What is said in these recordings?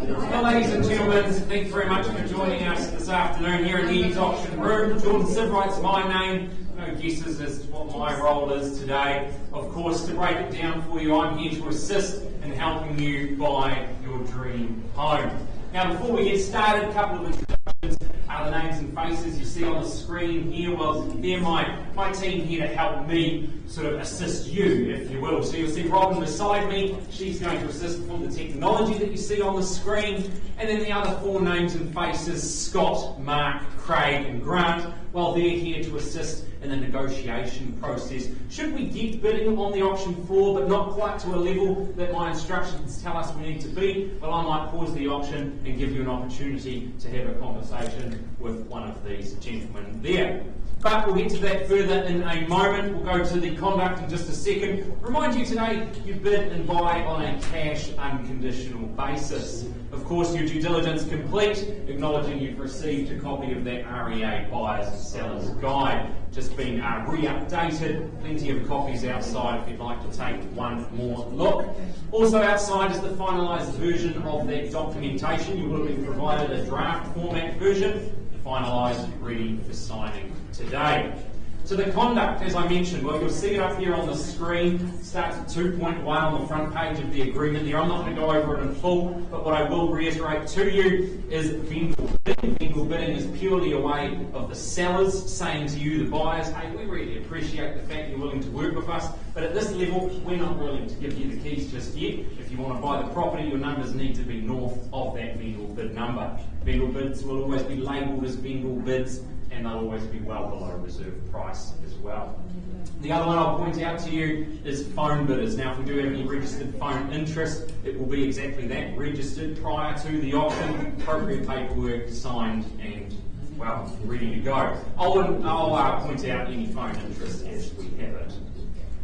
Well, ladies and gentlemen, thank you very much for joining us this afternoon here in the EVES Auction Room. Jordan Sibright's my name. No guesses as to what my role is today. Of course, to break it down for you, I'm here to assist in helping you buy your dream home. Now, before we get started, a couple of introductions. The names and faces you see on the screen here, well, they're my team here to help me sort of assist you, if you will. So you'll see Robin beside me. She's going to assist from the technology that you see on the screen. And then the other four names and faces, Scott, Mark, Craig and Grant, well, they're here to assist in the negotiation process. Should we get bidding on the auction floor, but not quite to a level that my instructions tell us we need to be, well, I might pause the auction and give you an opportunity to have a conversation with one of these gentlemen there. But we'll get to that further in a moment. We'll go to the conduct in just a second. Remind you today, you bid and buy on a cash unconditional basis. Of course, your due diligence complete, acknowledging you've received a copy of that REA Buyers and Sellers Guide. Just been re-updated, plenty of copies outside if you'd like to take one more look. Also outside is the finalised version of that documentation. You will be provided a draft format version, finalised, ready for signing today. So the conduct, as I mentioned, well, you'll see it up here on the screen. It starts at 2.1 on the front page of the agreement there. I'm not going to go over it in full, but what I will reiterate to you is vendor bidding. Vendor bidding is purely a way of the sellers saying to you, the buyers, hey, we really appreciate the fact you're willing to work with us, but at this level, we're not willing to give you the keys just yet. If you want to buy the property, your numbers need to be north of that vendor bid number. Vendor bids will always be labelled as vendor bids, and they'll always be well below reserve price as well. The other one I'll point out to you is phone bidders. Now, if we do have any registered phone interest, it will be exactly that, registered prior to the auction, appropriate paperwork signed and, well, ready to go. I'll point out any phone interest as we have it.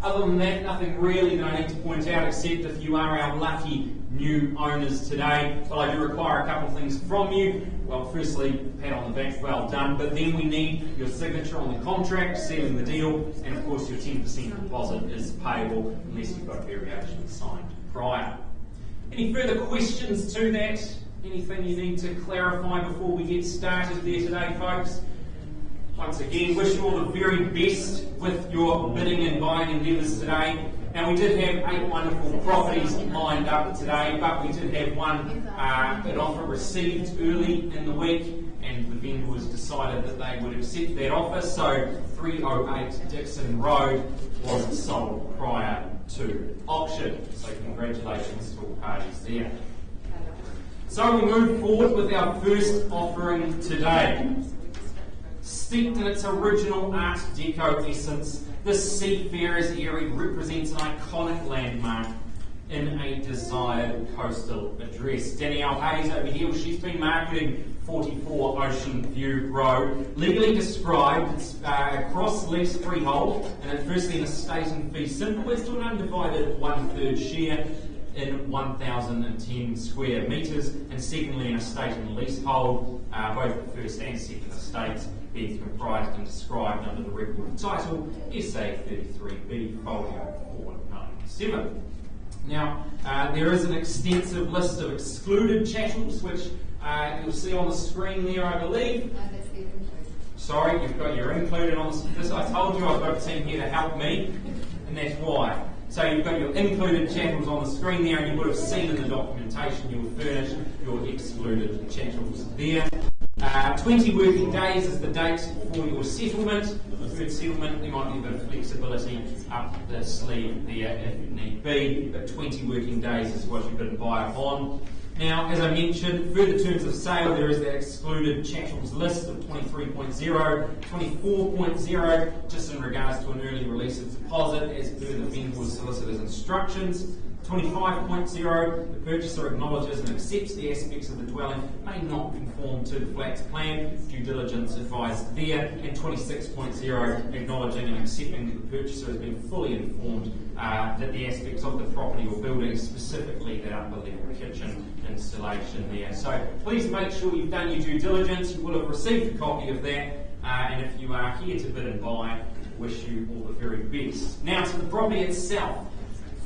Other than that, nothing really that I need to point out, except if you are our lucky new owners today, well, I do require a couple of things from you. Well, firstly, pat on the back, well done, but then we need your signature on the contract, sealing the deal, and of course your 10% deposit is payable unless you've got variations signed prior. Any further questions to that? Anything you need to clarify before we get started there today, folks? Once again, wish you all the very best with your bidding and buying endeavours today. Now, we did have 8 wonderful properties lined up today, but we did have one an offer received early in the week, and the vendors decided that they would accept that offer. So 308 Dickson Road was sold prior to auction. So congratulations to all parties there. So we move forward with our first offering today. Steeped in its original Art Deco essence, this seafarer's area represents an iconic landmark in a desired coastal address. Danielle Hayes over here, she's been marketing 44 Ocean View Road, legally described. It's a cross-lease freehold, and it's firstly an estate and fee simple as to an undivided 1/3 share in 1,010 square metres, and secondly an estate and leasehold, both the first and second estates being comprised and described under the record title SA 33B Folio 497. Now, there is an extensive list of excluded chattels, which you'll see on the screen there, I believe. Sorry, you've got your included on this. I told you I've got a team here to help me, and that's why. So you've got your included chattels on the screen there, and you would have seen in the documentation you will furnish your excluded chattels there. 20 working days is the date for your settlement. Deferred settlement, there might be a bit of flexibility up the sleeve there if need be, but 20 working days is what you bid and buy on. Now, as I mentioned, further terms of sale, there is that excluded chattels list of 23.0, 24.0, just in regards to an early release of deposit as per the vendor's solicitor's instructions. 25.0, the purchaser acknowledges and accepts the aspects of the dwelling may not conform to the flat's plan, due diligence advised there, and 26.0, acknowledging and accepting that the purchaser has been fully informed that the aspects of the property or building, specifically that upper level kitchen installation there. So please make sure you've done your due diligence. You will have received a copy of that, and if you are here to bid and buy, wish you all the very best. Now to the property itself.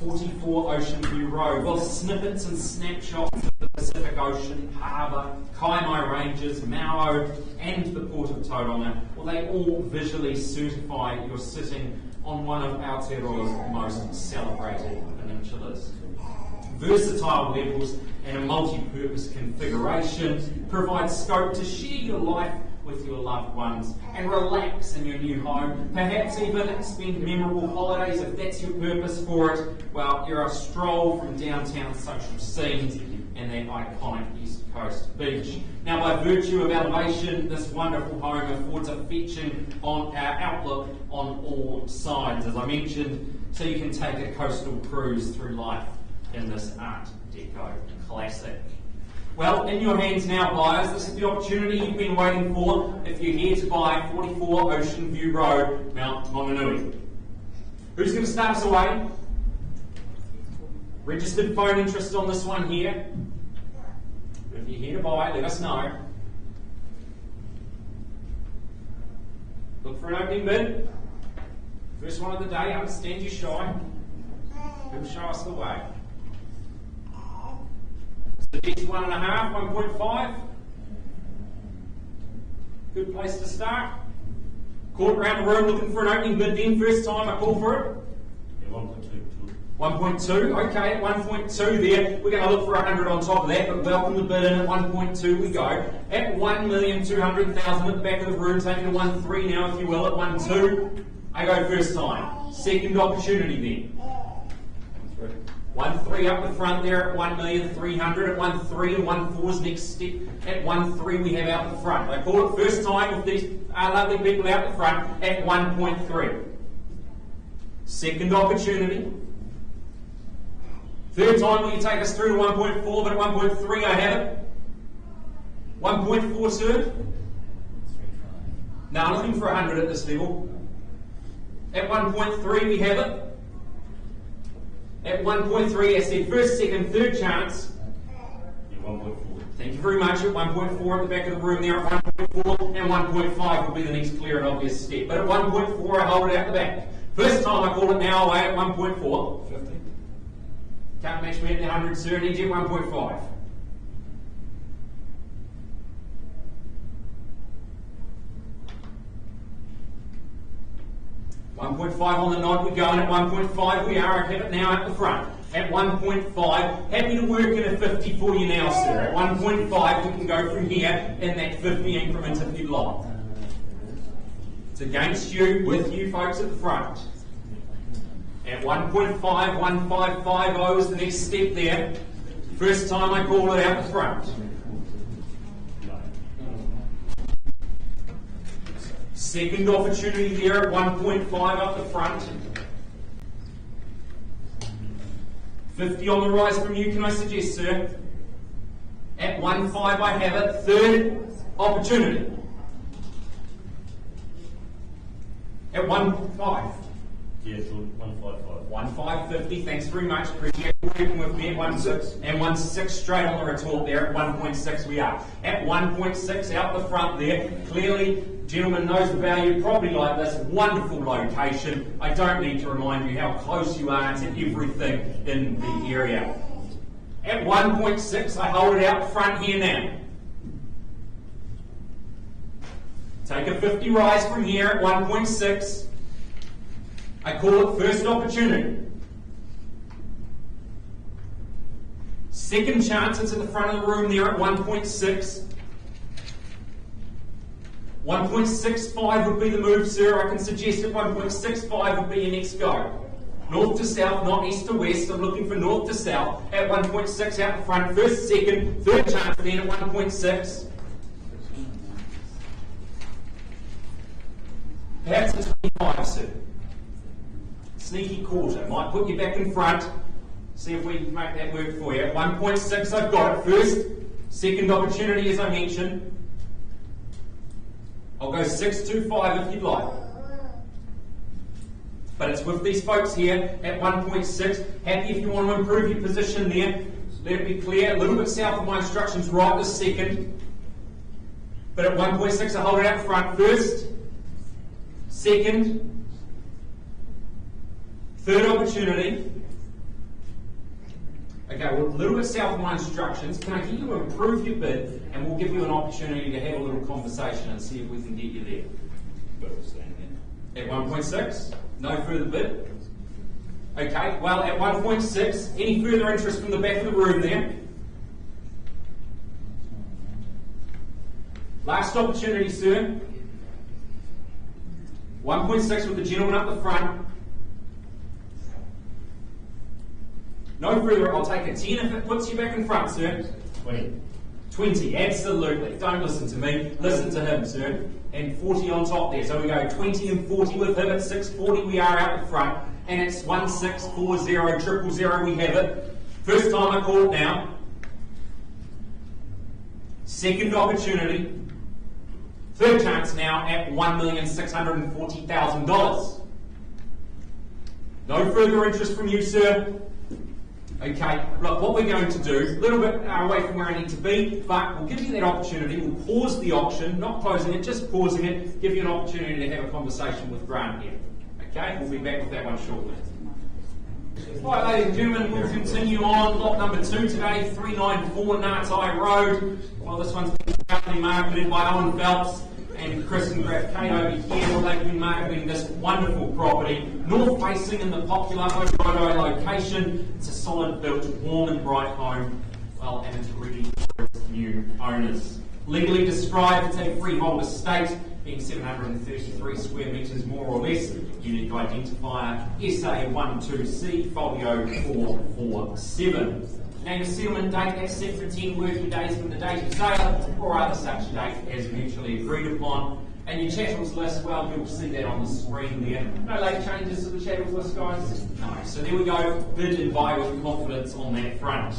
44 Ocean View Road. Well, snippets and snapshots of the Pacific Ocean, Harbour, Kaimai Ranges, Maui, and the Port of Tauranga, well, they all visually certify you're sitting on one of Aotearoa's most celebrated peninsulas. Versatile levels and a multi-purpose configuration provide scope to share your life with your loved ones and relax in your new home. Perhaps even spend memorable holidays if that's your purpose for it. Well, you're a stroll from downtown social scenes and that iconic East Coast beach. Now, by virtue of elevation, this wonderful home affords a fetching outlook on all sides, as I mentioned, so you can take a coastal cruise through life in this Art Deco classic. Well, in your hands now, buyers, this is the opportunity you've been waiting for if you're here to buy 44 Ocean View Road, Mount Maunganui. Who's going to start us away? Registered phone interest on this one here. If you're here to buy, let us know. Look for an opening bid. First one of the day, understand you're shy. Who'll show us the way? Suggest 1.5, 1.5. Good place to start. Caught around the room looking for an opening bid then. First time I call for it. Yeah, 1.2. 1.2, okay, at 1.2 there. We're going to look for 100 on top of that, but welcome the bid in at 1.2 we go. At 1,200,000 at the back of the room, taking a 1.3 now if you will, at 1.2. I go first time. Second opportunity then. 1.3 up the front there at 1,300,000 at 1.3 and 1.4's next step. At 1.3 we have out the front. I call it first time with these lovely people out the front at 1.3. Second opportunity. Third time will you take us through to 1.4, but at 1.3 I have it. 1.4 sir. Now I'm looking for 100 at this level. At 1.3 we have it. At 1.3, I said first, second, third chance. Yeah, 1.4. Thank you very much. At 1.4 at the back of the room there at 1.4, and 1.5 will be the next clear and obvious step. But at 1.4, I hold it out the back. First time I call it now away at 1.4. 50. Can't match me at the 100, sir. Need you at 1.5. $1.5 on the nod, we go, and at 1.5 we are. I have it now at the front. At 1.5, happy to work in a 50 for you now, sir. At 1.5 we can go from here in that 50 increment if you'd like. It's against you, with you folks at the front. At 1.5, 1550 is the next step there. First time I call it out the front. Second opportunity there at 1.5 up the front. 50 on the rise from you, can I suggest, sir? At 1.5 I have it. Third opportunity. At 1.5. Yeah, sure. 155. 1.550, thanks very much. Appreciate you working with me at 1.6. And 1.6 straight on the retort there. At 1.6 we are. At 1.6 out the front there. Clearly, gentleman knows the value of property like this. Wonderful location. I don't need to remind you how close you are to everything in the area. At 1.6, I hold it out front here now. Take a 50 rise from here at 1.6. I call it first opportunity. Second chance, it's at the front of the room there at 1.6. 1.65 would be the move, sir. I can suggest that 1.65 would be your next go. North to south, not east to west. I'm looking for north to south at 1.6 out the front. First, second, third chance then at 1.6. Perhaps a 25, sir. Sneaky quarter. Might put you back in front. See if we can make that work for you. At 1.6, I've got it. First, second opportunity, as I mentioned. I'll go 625 if you'd like. But it's with these folks here at 1.6. Happy if you want to improve your position there. Let it be clear. A little bit south of my instructions right this second. But at 1.6, I hold it out front. First, second, third opportunity. Okay, well, a little bit south of my instructions. Can I get you to improve your bid, and we'll give you an opportunity to have a little conversation and see if we can get you there. At 1.6, no further bid. Okay, well, at 1.6, any further interest from the back of the room there? Last opportunity, sir. 1.6 with the gentleman up the front. No further, I'll take a 10 if it puts you back in front, sir. 20. 20, absolutely. Don't listen to me, listen to him, sir. And 40 on top there. So we go 20 and 40 with him at 640. We are out the front. And it's 1640 000. We have it. First time I call it now. Second opportunity. Third chance now at $1,640,000. No further interest from you, sir. Okay, look, what we're going to do, a little bit away from where I need to be, but we'll give you that opportunity. We'll pause the auction, not closing it, just pausing it, give you an opportunity to have a conversation with Grant here. Okay, we'll be back with that one shortly. Right, ladies and gentlemen, we'll continue on. Lot number 2 today, 394 Nartai Road. Well, this one's been currently marketed by Owen Phelps and Chris and Graf Kate over here. Well, they've been marketing this wonderful property, north facing in the popular Orodo location. It's a solid built, warm and bright home. Well, and it's ready for its new owners. Legally described, it's a freehold estate, being 733 square metres more or less. Unique identifier SA12C folio 447. Name a settlement date except for 10 working days from the date of sale or other such date as mutually agreed upon. And your chattels list, well, you'll see that on the screen there. No late changes to the chattels list, guys? No. So there we go, bid and buy with confidence on that front.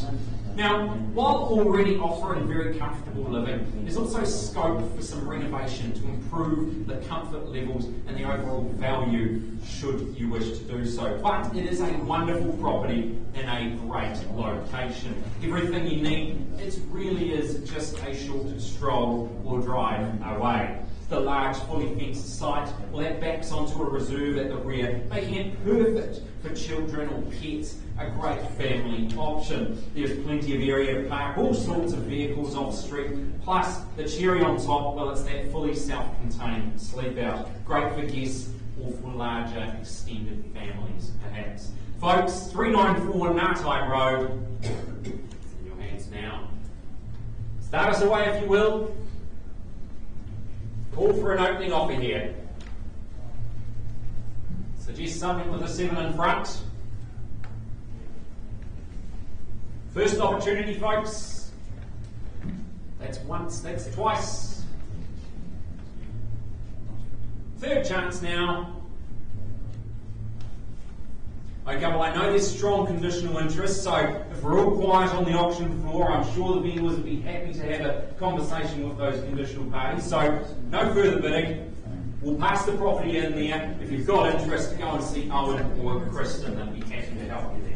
Now, while already offering very comfortable living, there's also scope for some renovation to improve the comfort levels and the overall value should you wish to do so. But it is a wonderful property in a great location. Everything you need, it really is just a short stroll or drive away. The large, fully fenced site, well, that backs onto a reserve at the rear, making it perfect for children or pets, a great family option. There's plenty of area to park all sorts of vehicles off street, plus the cherry on top, well, it's that fully self-contained sleep out. Great for guests or for larger extended families, perhaps. Folks, 394 Nartai Road, it's in your hands now. Start us away if you will. Call for an opening offer here. Suggest something with a 7 in front. First opportunity, folks. That's once, that's twice. Third chance now. Okay, well, I know there's strong conditional interest, so if we're all quiet on the auction floor, I'm sure the vendors would be happy to have a conversation with those conditional parties. So, no further bidding. We'll pass the property in there. If you've got interest, go and see Owen or Kristen. They'll be happy to help you there.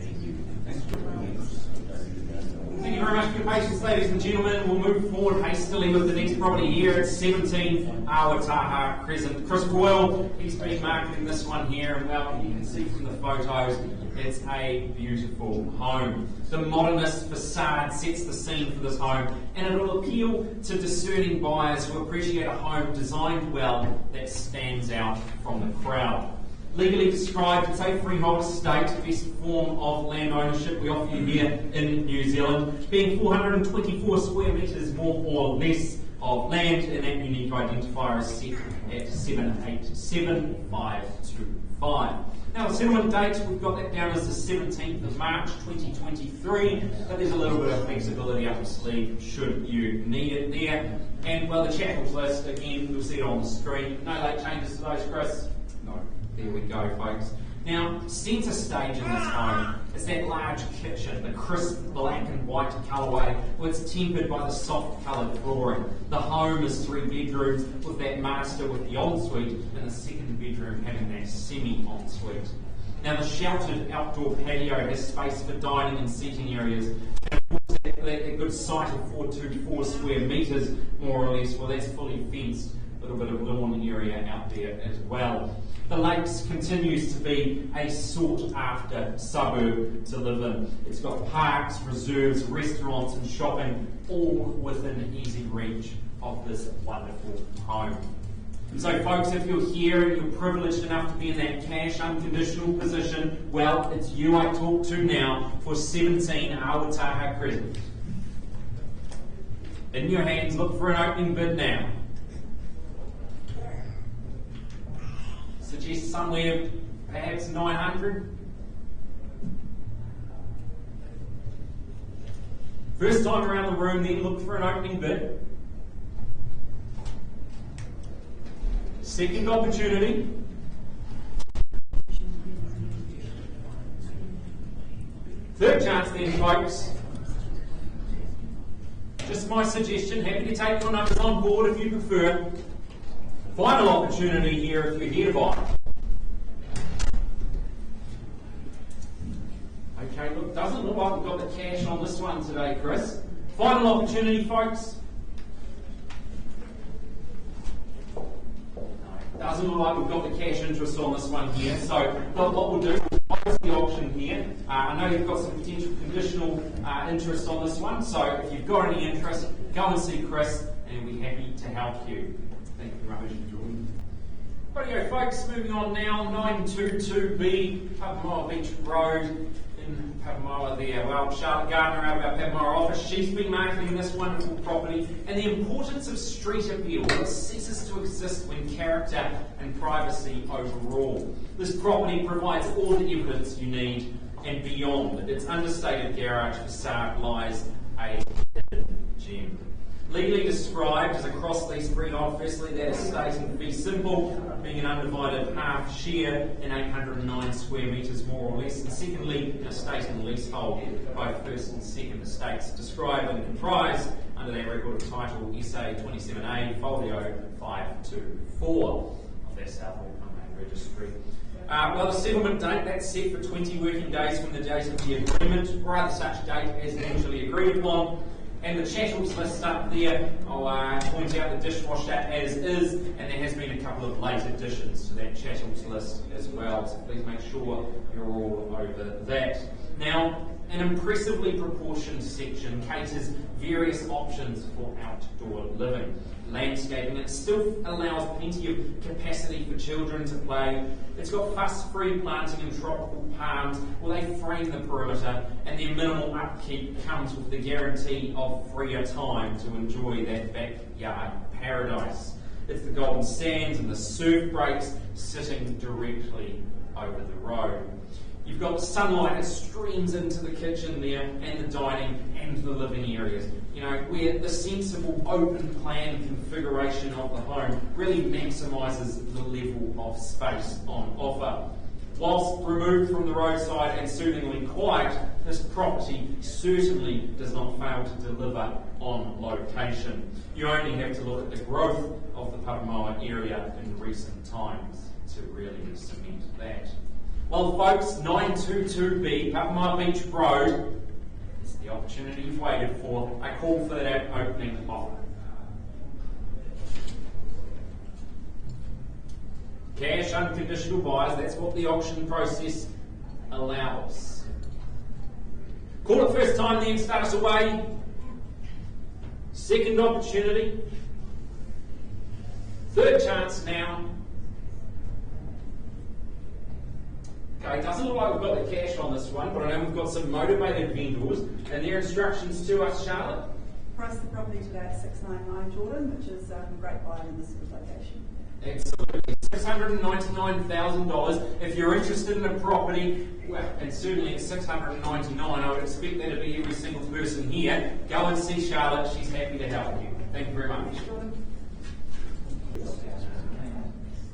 Thank you very much for your patience, ladies and gentlemen. We'll move forward hastily with the next property here. It's 17 Awataha Crescent. Chris Boyle, he's been marketing this one here, and well, you can see from the photos, it's a beautiful home. The modernist facade sets the scene for this home, and it will appeal to discerning buyers who appreciate a home designed well that stands out from the crowd. Legally described, it's a freehold estate, best form of land ownership we offer you here in New Zealand, being 424 square metres more or less of land, and that unique identifier is set at 787525. Now, the settlement date, we've got that down as the 17th of March 2023, but there's a little bit of flexibility up the sleeve should you need it there. And, well, the chattels list, again, you'll see it on the screen. No late changes to those, Chris? No. There we go, folks. Now, centre stage in this home is that large kitchen, the crisp black and white colourway, where it's tempered by the soft coloured flooring. The home is 3 bedrooms with that master with the ensuite, and the second bedroom having that semi-ensuite. Now, the sheltered outdoor patio has space for dining and seating areas. And of course, that good site of 424 square metres, more or less, well, that's fully fenced with little bit of lawn area out there as well. The Lakes continues to be a sought-after suburb to live in. It's got parks, reserves, restaurants and shopping, all within easy reach of this wonderful home. So folks, if you're here and you're privileged enough to be in that cash unconditional position, well, it's you I talk to now for 17 Awataha Crescent. In your hands, look for an opening bid now. Suggest somewhere perhaps 900. First time around the room, then look for an opening bid. Second opportunity. Third chance then, folks. Just my suggestion, happy to take your numbers on board if you prefer. Final opportunity here if you're here to buy. Okay, look, doesn't look like we've got the cash on this one today, Chris. Final opportunity, folks. Doesn't look like we've got the cash interest on this one here. So what we'll do, we'll close the auction here. I know you've got some potential conditional interest on this one. So if you've got any interest, go and see Chris and we'll be happy to help you. Thank you very much for joining. Rightio folks, moving on now, 922B, Papamoa Beach Road in Papamoa there. Well, Charlotte Gardner out of our Papamoa office, she's been marketing this wonderful property and the importance of street appeal that ceases to exist when character and privacy overrule. This property provides all the evidence you need and beyond. Its understated garage facade lies a hidden gem. Legally described as a cross-lease freehold, firstly that estate in fee simple, being an undivided half share in 809 square metres more or less, and secondly an estate in leasehold, both first and second estates described and comprised under that record of title SA 27A folio 524 of their South Auckland Registry. Well, the settlement date, that's set for 20 working days from the date of the agreement, or rather such date as mutually agreed upon. And the chattels list up there, I'll point out the dishwasher as is, and there has been a couple of late additions to that chattels list as well, so please make sure you're all over that. Now, an impressively proportioned section caters various options for outdoor living. Landscaping, it still allows plenty of capacity for children to play. It's got fuss-free planting and tropical palms, well, they frame the perimeter, and their minimal upkeep comes with the guarantee of freer time to enjoy that backyard paradise. It's the golden sands and the surf breaks sitting directly over the road. You've got sunlight that streams into the kitchen there, and the dining and the living areas. You know, where the sensible open plan configuration of the home really maximises the level of space on offer. Whilst removed from the roadside and soothingly quiet, this property certainly does not fail to deliver on location. You only have to look at the growth of the Papamoa area in recent times to really cement that. Well, folks, 922B, Papamoa Beach Road, is the opportunity you've waited for. I call for that opening offer. Cash unconditional buyers, that's what the auction process allows. Call it first time, then start us away. Second opportunity. Third chance now. Okay, it doesn't look like we've got the cash on this one, but I know we've got some motivated vendors, and their instructions to us, Charlotte. Price the property today at $699, Jordan, which is a great buy in this sort of location. Absolutely. $699,000. If you're interested in a property, well, and certainly at $699, I would expect that to be every single person here. Go and see Charlotte. She's happy to help you. Thank you very much.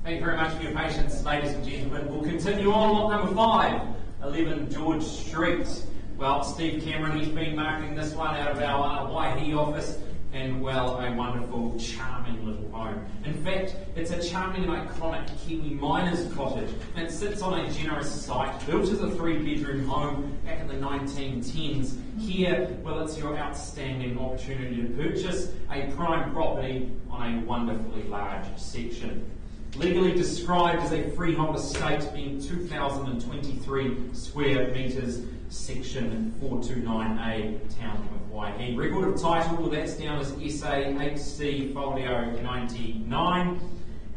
Thank you very much for your patience, ladies and gentlemen. We'll continue on lot number 5, 11 George Street. Well, Steve Cameron, he's been marketing this one out of our Waihi office, and, well, a wonderful, charming little home. In fact, it's a charming and iconic Kiwi miner's cottage, and it sits on a generous site, built as a 3-bedroom home back in the 1910s. Here, well, it's your outstanding opportunity to purchase a prime property on a wonderfully large section. Legally described as a freehold estate, being 2,023 square metres, section 429A, town of Waihi. Record of title, well, that's down as SA HC Folio 99.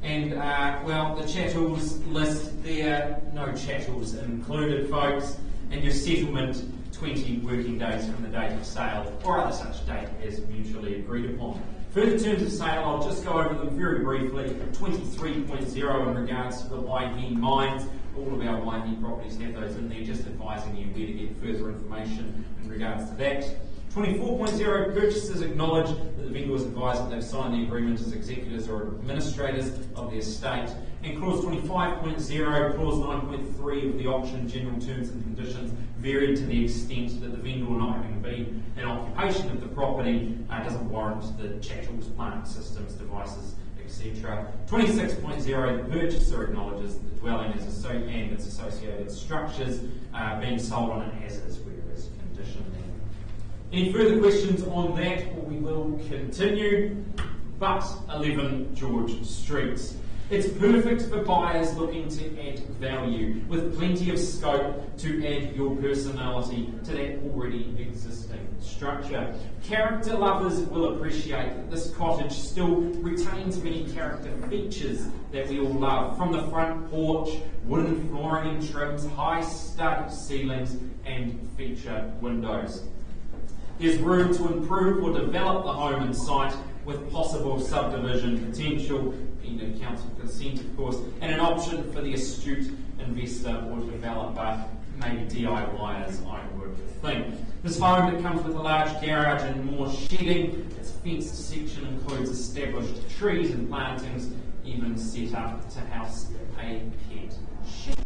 And, well, the chattels list there, no chattels included, folks. And your settlement, 20 working days from the date of sale, or other such date as mutually agreed upon. Further terms of sale, I'll just go over them very briefly. 23.0 in regards to the Waihi mines. All of our Waihi properties have those in there, just advising you where to get further information in regards to that. 24.0, purchasers acknowledge that the vendor was advised that they've signed the agreement as executors or administrators of the estate. And clause 25.0, clause 9.3 of the auction general terms and conditions varied to the extent that the vendor not having been in occupation of the property doesn't warrant the chattels, plant systems, devices, etc. 26.0, the purchaser acknowledges that the dwelling is and its associated structures being sold on an as-is, whereas condition. Any further questions on that, or we will continue? But 11 George Street. It's perfect for buyers looking to add value, with plenty of scope to add your personality to that already existing structure. Character lovers will appreciate that this cottage still retains many character features that we all love, from the front porch, wooden flooring and trims, high stud ceilings and feature windows. There's room to improve or develop the home and site with possible subdivision potential, pending council consent of course, and an option for the astute investor or developer, maybe DIYers, I would think. This home, that comes with a large garage and more shedding. Its fenced section includes established trees and plantings, even set up to house a pet sheep,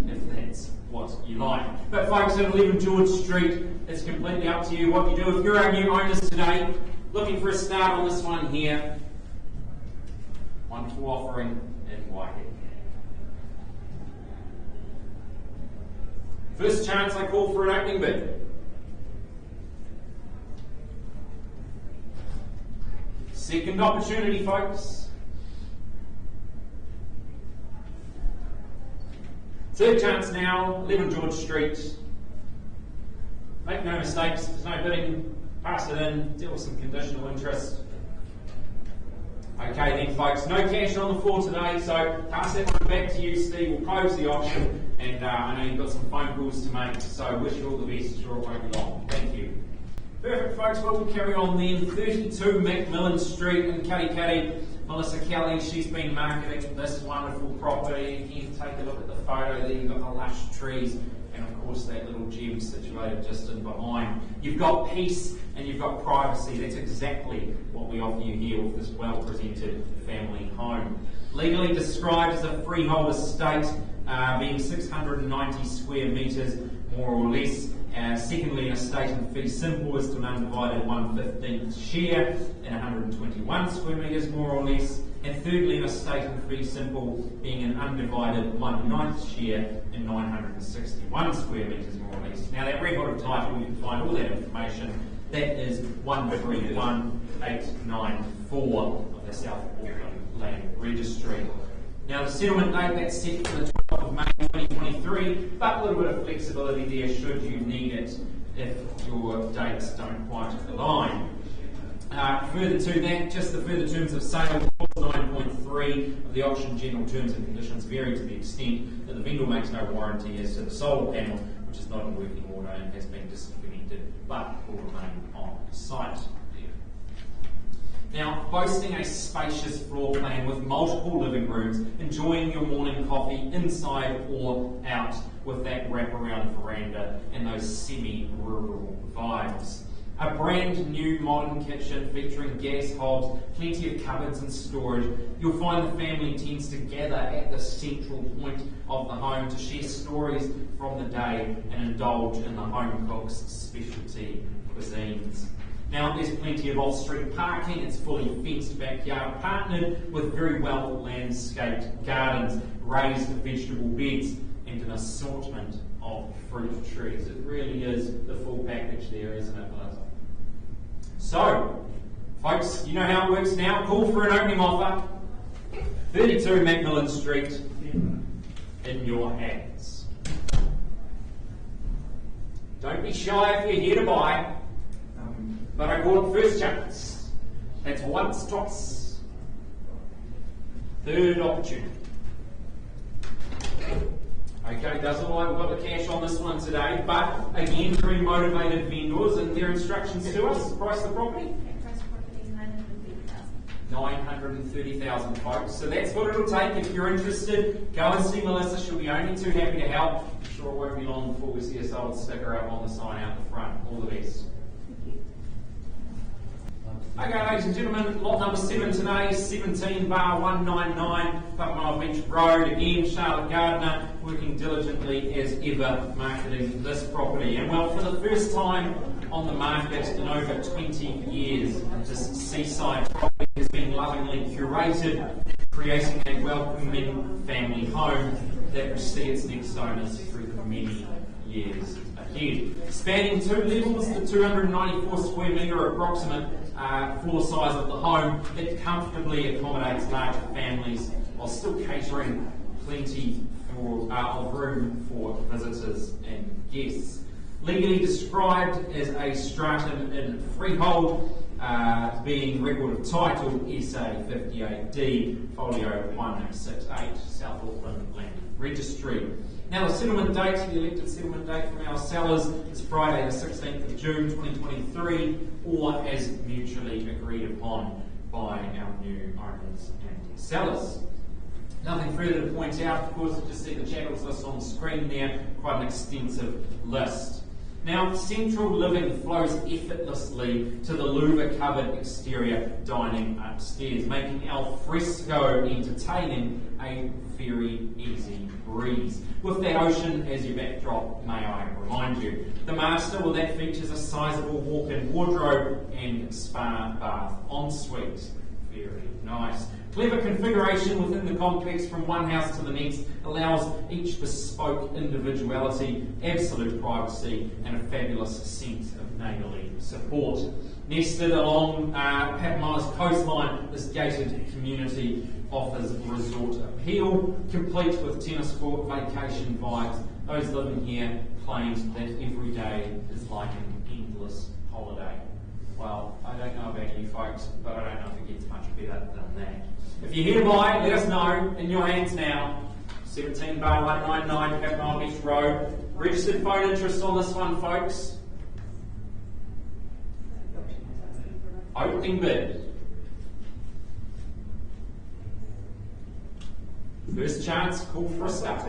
if that's what you like. But folks, at 11 George Street, it's completely up to you what you do. If you're our new owners today, looking for a start on this one here, wonderful offering in Waihi. First chance I call for an opening bid. Second opportunity, folks. Third chance now, 11 George Street. Make no mistakes, there's no bidding. Pass it in, deal with some conditional interest. Okay then folks, no cash on the floor today, so pass that one back to you, Steve. We'll close the auction, and I know you've got some phone calls to make, so wish you all the best, sure it won't be long. Thank you. Perfect folks, well, we'll carry on then. 32 Macmillan Street in Katikati. Melissa Kelly, she's been marketing this wonderful property. Again, take a look at the photo there, you've got the lush trees, and of course that little gem situated just in behind. You've got peace and you've got privacy. That's exactly what we offer you here with this well-presented family home. Legally described as a freehold estate, being 690 square metres, more or less. Secondly, an estate in fee simple is to an undivided 1/15th share in 121 square metres, more or less. And thirdly, an estate in fee simple being an undivided 1/9th share in 961 square metres, more or less. Now, that record of title, you can find all that information. That is 131894 of the South Auckland Land Registry. Now, the settlement date, that's set for the 12th of May 2023, but a little bit of flexibility there should you need it if your dates don't quite align. Further to that, just the further terms of sale, 9.3 of the auction general terms and conditions vary to the extent that the vendor makes no warranty as to the solar panel, which is not in working order and has been disconnected, but will remain on site. Now, boasting a spacious floor plan with multiple living rooms, enjoying your morning coffee inside or out with that wraparound veranda and those semi-rural vibes. A brand new modern kitchen featuring gas hobs, plenty of cupboards and storage. You'll find the family tends to gather at the central point of the home to share stories from the day and indulge in the home cook's specialty cuisines. Now there's plenty of off-street parking, it's fully fenced backyard partnered with very well landscaped gardens, raised vegetable beds and an assortment of fruit trees. It really is the full package there, isn't it, Liz? So, folks, you know how it works now. Call for an opening offer. 32 Macmillan Street in your hands. Don't be shy if you're here to buy, but I call it first chance. That's once, twice. Third opportunity. Okay, doesn't look like we've got the cash on this one today, but again, very motivated vendors and their instructions to us. Price the property? Price of property is 930,000. 930,000, folks. So that's what it'll take. If you're interested, go and see Melissa. She'll be only too happy to help. I'm sure it won't be long before we see a solid sticker up on the sign out the front. All the best. Okay, ladies and gentlemen, lot number 7 today, 17 bar 199, Tauranga Beach Road. Again, Charlotte Gardner working diligently as ever marketing this property. And well, for the first time on the market in over 20 years, this seaside property has been lovingly curated, creating a welcoming family home that will see its next owners through the many years ahead. Spanning 2 levels, the 294 square metre approximate floor size of the home, it comfortably accommodates larger families while still catering plenty of room for visitors and guests. Legally described as a stratum in freehold, being record of title SA 58D, folio 168, South Auckland Land Registry. Now the settlement date, the elected settlement date from our sellers is Friday the 16th of June 2023, or as mutually agreed upon by our new owners and sellers. Nothing further to point out, of course, you just see the channels list on the screen there, quite an extensive list. Now, central living flows effortlessly to the louver-covered exterior dining upstairs, making al fresco entertaining a very easy breeze. With that ocean as your backdrop, may I remind you. The master, well, that features a sizable walk-in wardrobe and spa bath ensuite. Very nice. Clever configuration within the complex from one house to the next allows each bespoke individuality, absolute privacy and a fabulous sense of neighbourly support. Nested along Papamoa's coastline, this gated community offers resort appeal, complete with tennis court vacation vibes. Those living here claim that every day is like an endless holiday. Well, I don't know about you folks, but I don't know if it gets much better than that. If you're here to buy, let us know. In your hands now. 17 bar 199, Tauranga Beach Road. Registered phone interest on this one, folks. Opening bid. First chance, call for a start.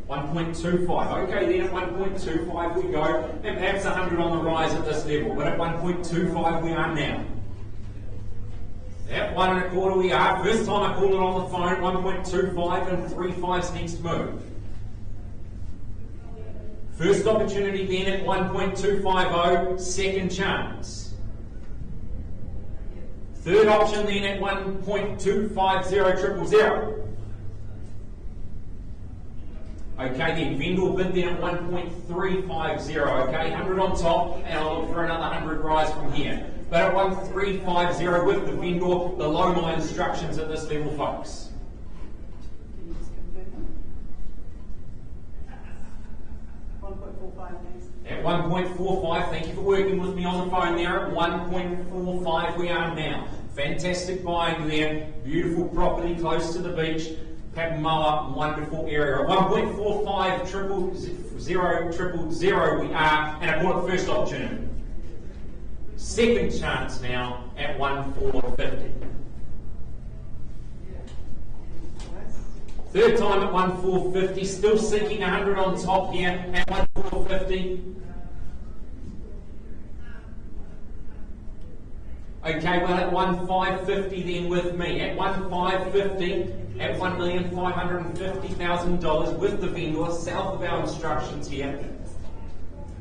1.25. Okay, then at 1.25 we go, and perhaps 100 on the rise at this level, but at 1.25 we are now. At 1.25 we are. First time I called it on the phone, 1.25 and 3.5's next move. First opportunity then at 1.250, second chance. Third option then at 1.250 000. Okay, then vendor bid then at 1.350, okay, 100 on top, and I'll look for another 100 rise from here. But at 1.350 with the vendor, below my instructions at this level, folks. Can you just confirm that? 1.45, please. At 1.45, thank you for working with me on the phone there. At 1.45 we are now. Fantastic buying there. Beautiful property close to the beach. Papamoa, wonderful area. At 1.45 000 we are, and I call it first opportunity. Second chance now at 1.450. Third time at 1.450, still seeking 100 on top here at 1.450. Okay, well at 1.550 then with me. At 1.550, at $1,550,000 with the vendor, south of our instructions here.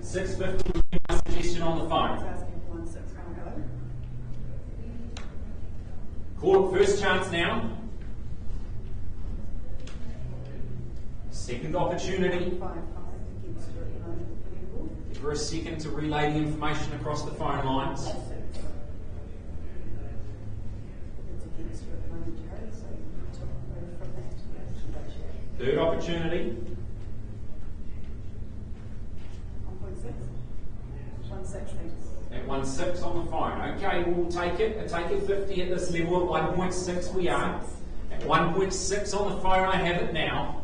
650 my suggestion on the phone. It's asking for 1.6. Call it first chance now. Second opportunity. 5-5 against her at the moment for the award. Give her a second to relay the information across the phone lines. It's against her at the moment, Jared, so you took her from that to negotiate. Third opportunity. 1.6. 1.6, thanks. At 1.6 on the phone. Okay, we'll take it. I take it 50 at this level. At 1.6 we are. At 1.6 on the phone, I have it now.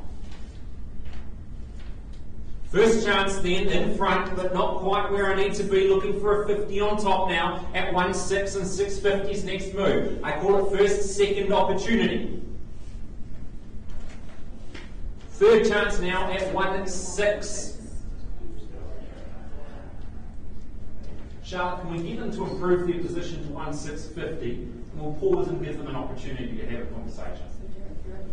First chance then, in front, but not quite where I need to be, looking for a 50 on top now, at 1.6 and 6.50's next move. I call it first, second opportunity. Third chance now at 1.6. Charlotte, can we get them to improve their position to 1.650? And we'll pause and give them an opportunity to have a conversation. So Jared, you're at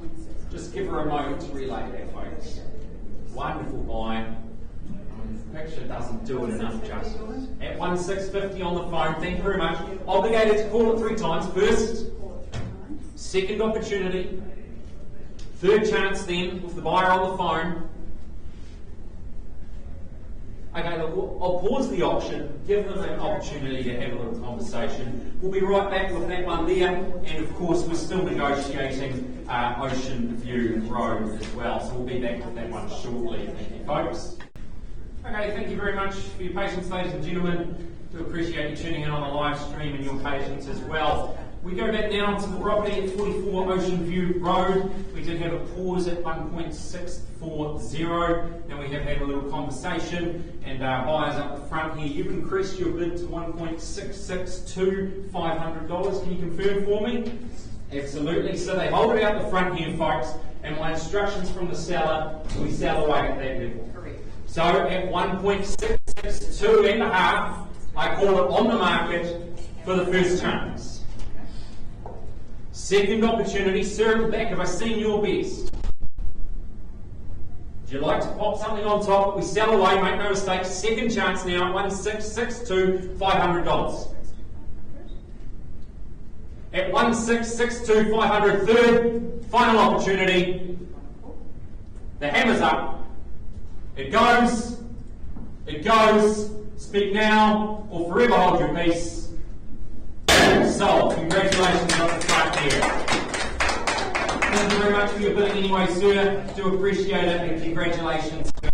1.6. Just give her a moment to relay that, folks. Wonderful buy. The picture doesn't do it enough justice. At 1.650 on the phone, thank you very much. Obligated to call it 3 times. First, second opportunity. Third chance then, with the buyer on the phone. Okay, look, I'll pause the auction, give them an opportunity to have a little conversation. We'll be right back with that one there, and of course we're still negotiating Ocean View Road as well, so we'll be back with that one shortly. Thank you, folks. Okay, thank you very much for your patience, ladies and gentlemen. Do appreciate you tuning in on the live stream and your patience as well. We go back now to the property at 44 Ocean View Road. We did have a pause at 1.640, and we have had a little conversation. And buyers up the front here, you've increased your bid to 1.662, $500. Can you confirm for me? Absolutely. So they hold it out the front here, folks. And my instructions from the seller, we sell away at that level. Correct. So at 1.662 and a half, I call it on the market for the first chance. Second opportunity, sir, at the back, have I seen your best? Would you like to pop something on top? We sell away, make no mistake. Second chance now, 1.662, $500. At 1.662, $500, third, final opportunity. The hammer's up. It goes. It goes. Speak now or forever hold your peace. Sold. Congratulations on the front here. Thank you very much for your bidding anyway, sir. Do appreciate it, and congratulations to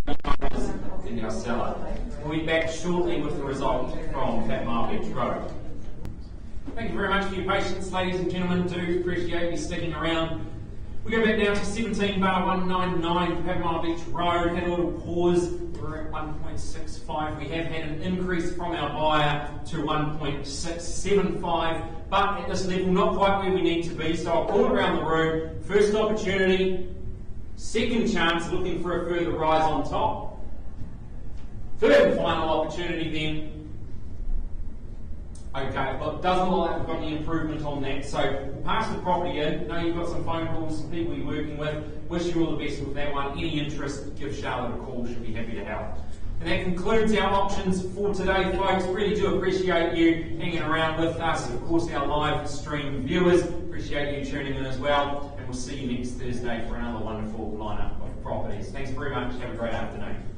our seller. We'll be back shortly with the result from Patmar Beach Road. Thank you very much for your patience, ladies and gentlemen. Do appreciate you sticking around. We go back down to 17-199 Patmar Beach Road. Had a little pause. We're at 1.65. We have had an increase from our buyer to 1.675, but at this level, not quite where we need to be. So I'll call it around the room. First opportunity, second chance, looking for a further rise on top. Third and final opportunity then. Okay, well, it doesn't look like we've got any improvement on that, so we'll pass the property in. Know you've got some phone calls, some people you're working with. Wish you all the best with that one. Any interest, give Charlotte a call. She'll be happy to help. And that concludes our options for today, folks. Really do appreciate you hanging around with us. Of course, our live stream viewers, appreciate you tuning in as well. And we'll see you next Thursday for another wonderful lineup of properties. Thanks very much. Have a great afternoon.